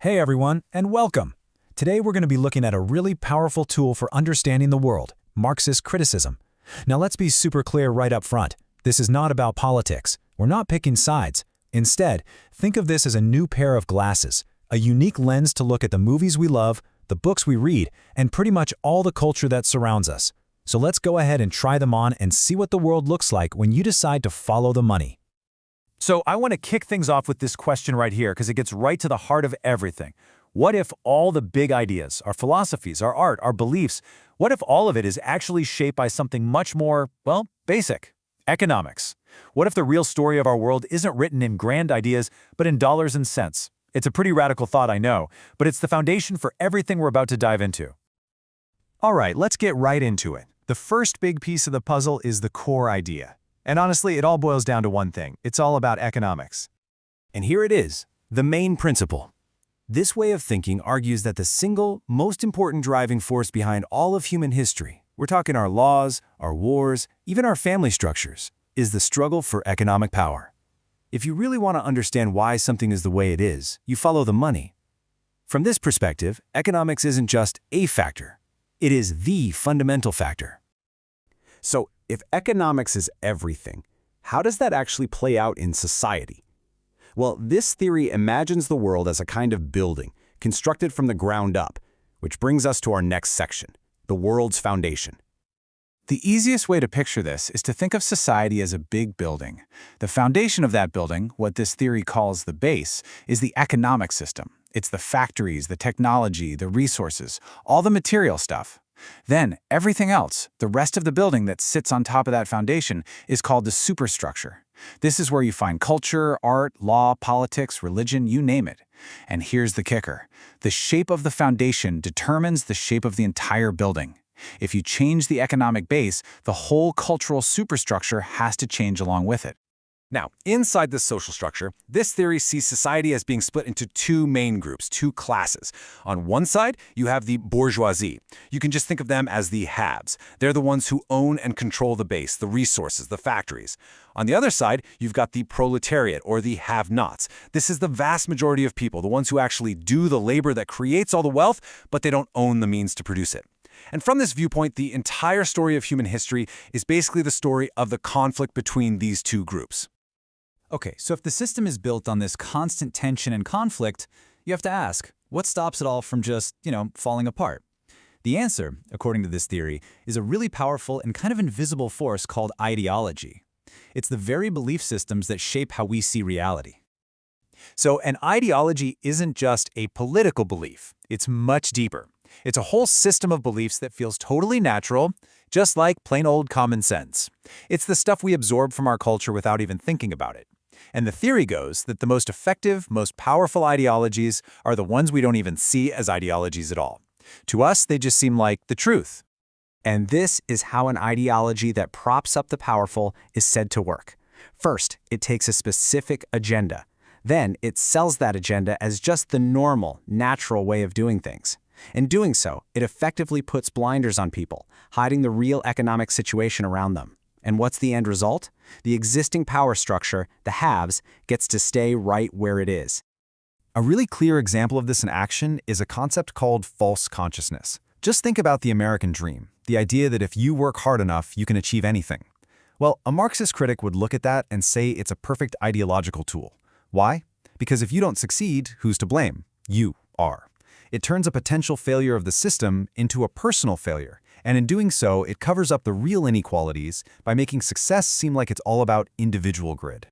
Hey everyone, and welcome! Today we're going to be looking at a really powerful tool for understanding the world, Marxist criticism. Now let's be super clear right up front. This is not about politics. We're not picking sides. Instead, think of this as a new pair of glasses, a unique lens to look at the movies we love, the books we read, and pretty much all the culture that surrounds us. So let's go ahead and try them on and see what the world looks like when you decide to follow the money. So I want to kick things off with this question right here because it gets right to the heart of everything. What if all the big ideas, our philosophies, our art, our beliefs, what if all of it is actually shaped by something much more, well, basic? Economics. What if the real story of our world isn't written in grand ideas, but in dollars and cents? It's a pretty radical thought, I know, but it's the foundation for everything we're about to dive into. All right, let's get right into it. The first big piece of the puzzle is the core idea. And honestly, it all boils down to one thing. It's all about economics. And here it is, the main principle. This way of thinking argues that the single, most important driving force behind all of human history, we're talking our laws, our wars, even our family structures, is the struggle for economic power. If you really want to understand why something is the way it is, you follow the money. From this perspective, economics isn't just a factor. It is the fundamental factor. So, if economics is everything, how does that actually play out in society? Well, this theory imagines the world as a kind of building, constructed from the ground up, which brings us to our next section, the world's foundation. The easiest way to picture this is to think of society as a big building. The foundation of that building, what this theory calls the base, is the economic system. It's the factories, the technology, the resources, all the material stuff. Then, everything else, the rest of the building that sits on top of that foundation, is called the superstructure. This is where you find culture, art, law, politics, religion, you name it. And here's the kicker. The shape of the foundation determines the shape of the entire building. If you change the economic base, the whole cultural superstructure has to change along with it. Now, inside this social structure, this theory sees society as being split into two main groups, two classes. On one side, you have the bourgeoisie. You can just think of them as the haves. They're the ones who own and control the base, the resources, the factories. On the other side, you've got the proletariat, or the have-nots. This is the vast majority of people, the ones who actually do the labor that creates all the wealth, but they don't own the means to produce it. And from this viewpoint, the entire story of human history is basically the story of the conflict between these two groups. Okay, so if the system is built on this constant tension and conflict, you have to ask, what stops it all from just, falling apart? The answer, according to this theory, is a really powerful and kind of invisible force called ideology. It's the very belief systems that shape how we see reality. So an ideology isn't just a political belief. It's much deeper. It's a whole system of beliefs that feels totally natural, just like plain old common sense. It's the stuff we absorb from our culture without even thinking about it. And the theory goes that the most effective, most powerful ideologies are the ones we don't even see as ideologies at all. To us, they just seem like the truth. And this is how an ideology that props up the powerful is said to work. First, it takes a specific agenda. Then, it sells that agenda as just the normal, natural way of doing things. In doing so, it effectively puts blinders on people, hiding the real economic situation around them. And what's the end result? The existing power structure, the haves, gets to stay right where it is. A really clear example of this in action is a concept called false consciousness. Just think about the American dream, the idea that if you work hard enough, you can achieve anything. Well, a Marxist critic would look at that and say it's a perfect ideological tool. Why? Because if you don't succeed, who's to blame? You are. It turns a potential failure of the system into a personal failure, and in doing so, it covers up the real inequalities by making success seem like it's all about individual grit.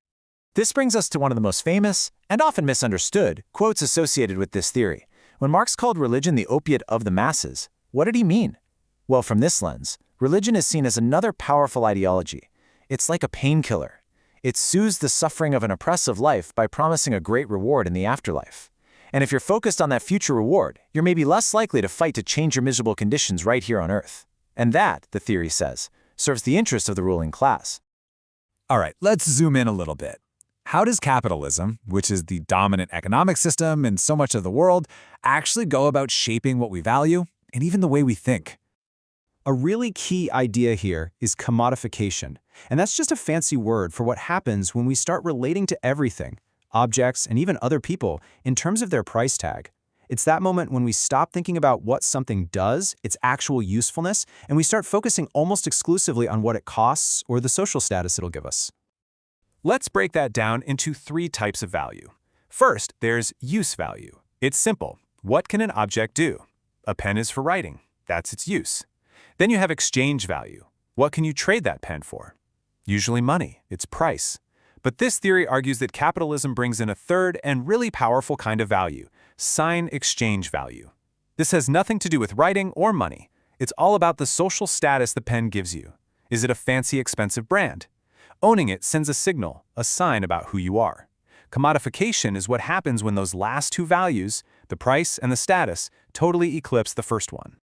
This brings us to one of the most famous, and often misunderstood, quotes associated with this theory. When Marx called religion the opiate of the masses, what did he mean? Well, from this lens, religion is seen as another powerful ideology. It's like a painkiller. It soothes the suffering of an oppressive life by promising a great reward in the afterlife. And if you're focused on that future reward, you're maybe less likely to fight to change your miserable conditions right here on Earth. And that, the theory says, serves the interest of the ruling class. All right, let's zoom in a little bit. How does capitalism, which is the dominant economic system in so much of the world, actually go about shaping what we value and even the way we think? A really key idea here is commodification, and that's just a fancy word for what happens when we start relating to everything, objects, and even other people in terms of their price tag. It's that moment when we stop thinking about what something does, its actual usefulness, and we start focusing almost exclusively on what it costs or the social status it'll give us. Let's break that down into 3 types of value. First, there's use value. It's simple. What can an object do? A pen is for writing. That's its use. Then you have exchange value. What can you trade that pen for? Usually money, its price. But this theory argues that capitalism brings in a third and really powerful kind of value, sign exchange value. This has nothing to do with writing or money. It's all about the social status the pen gives you. Is it a fancy, expensive brand? Owning it sends a signal, a sign about who you are. Commodification is what happens when those last 2 values, the price and the status, totally eclipse the first one.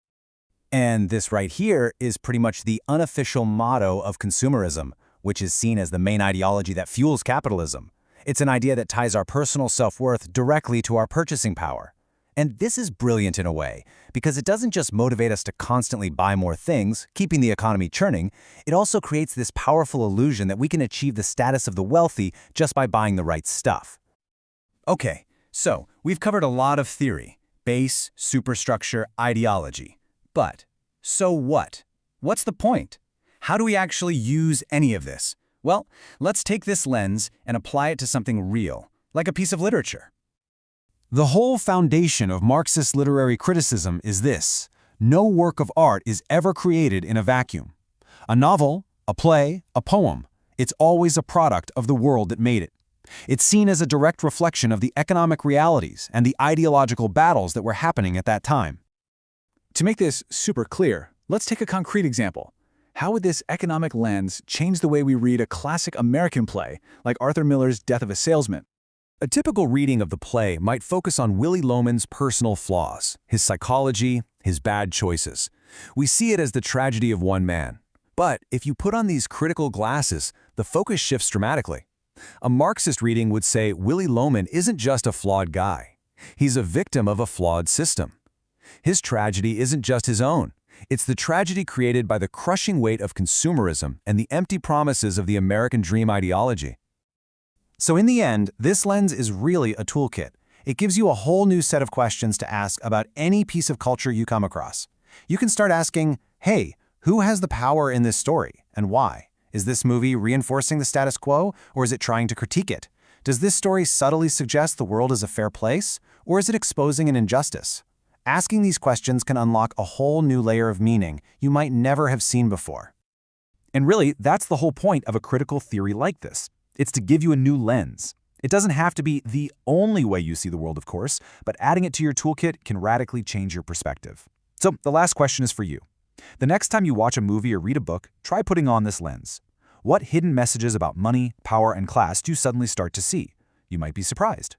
And this right here is pretty much the unofficial motto of consumerism, which is seen as the main ideology that fuels capitalism. It's an idea that ties our personal self-worth directly to our purchasing power. And this is brilliant in a way, because it doesn't just motivate us to constantly buy more things, keeping the economy churning, it also creates this powerful illusion that we can achieve the status of the wealthy just by buying the right stuff. Okay, so we've covered a lot of theory, base, superstructure, ideology. But so what? What's the point? How do we actually use any of this? Well, let's take this lens and apply it to something real, like a piece of literature. The whole foundation of Marxist literary criticism is this: no work of art is ever created in a vacuum. A novel, a play, a poem, it's always a product of the world that made it. It's seen as a direct reflection of the economic realities and the ideological battles that were happening at that time. To make this super clear, let's take a concrete example. How would this economic lens change the way we read a classic American play, like Arthur Miller's Death of a Salesman? A typical reading of the play might focus on Willy Loman's personal flaws, his psychology, his bad choices. We see it as the tragedy of one man. But if you put on these critical glasses, the focus shifts dramatically. A Marxist reading would say Willy Loman isn't just a flawed guy. He's a victim of a flawed system. His tragedy isn't just his own. It's the tragedy created by the crushing weight of consumerism and the empty promises of the American dream ideology. So in the end, this lens is really a toolkit. It gives you a whole new set of questions to ask about any piece of culture you come across. You can start asking, hey, who has the power in this story and why? Is this movie reinforcing the status quo, or is it trying to critique it? Does this story subtly suggest the world is a fair place, or is it exposing an injustice? Asking these questions can unlock a whole new layer of meaning you might never have seen before. And really, that's the whole point of a critical theory like this. It's to give you a new lens. It doesn't have to be the only way you see the world, of course, but adding it to your toolkit can radically change your perspective. So the last question is for you. The next time you watch a movie or read a book, try putting on this lens. What hidden messages about money, power, and class do you suddenly start to see? You might be surprised.